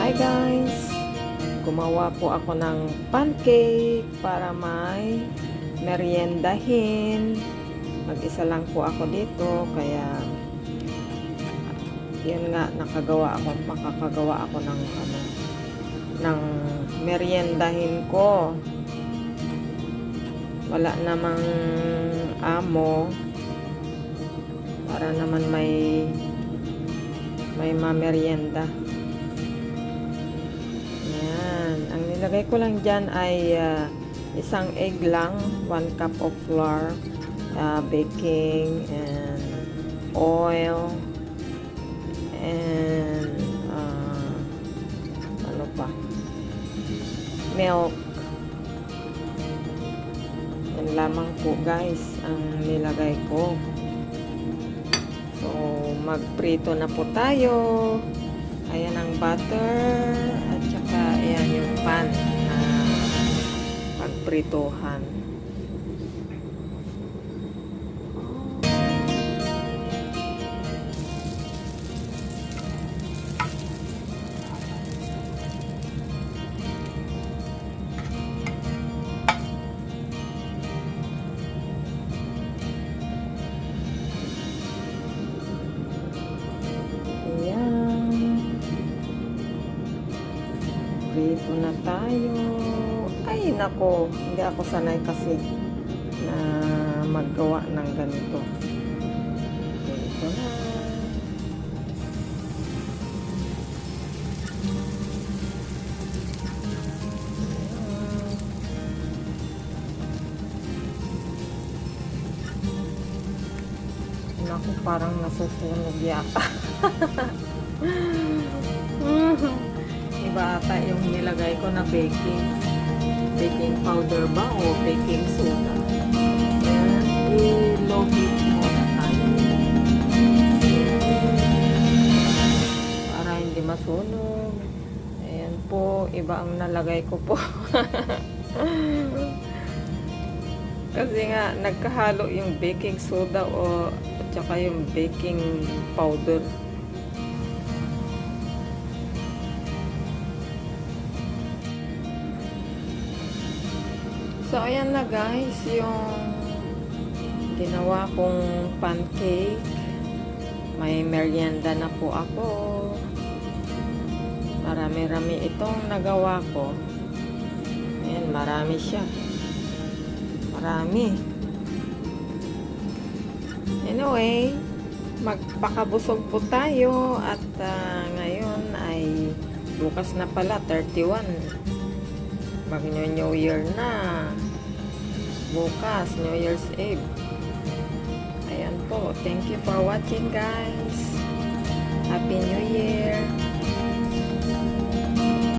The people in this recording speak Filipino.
Hi guys! Gumawa po ako ng pancake para may meriendahin. Mag-isa lang po ako dito kaya yun nga, makakagawa ako ng meriendahin ko. Wala namang amo para naman may mamerienda. Ang nilagay ko lang dyan ay isang egg lang, 1 cup of flour, baking, and oil, and ano pa, milk. Yan lamang po guys ang nilagay ko. So magprito na po tayo. Ayan ang butter at saka ayan yung pan na pagprituhan. Prito na tayo. Ay, nako. Hindi ako sanay kasi na maggawa ng ganito. Prito na. Naku, parang nasusunog yata. Iba ata yung nilagay ko na baking powder ba o baking soda. Ayan, i-low heat muna tayo para hindi masunog. Ayan po, iba ang nalagay ko po. Kasi nga nagkahalo yung baking soda at saka yung baking powder. So, ayan na guys, yung ginawa kong pancake. May merienda na po ako. Marami-rami itong nagawa ko. Ayan, marami siya. Marami. Anyway, magpakabusog po tayo at ngayon ay bukas na pala, 31. Mag-New Year na. Bukas, New Year's Eve. Ayan po. Thank you for watching guys.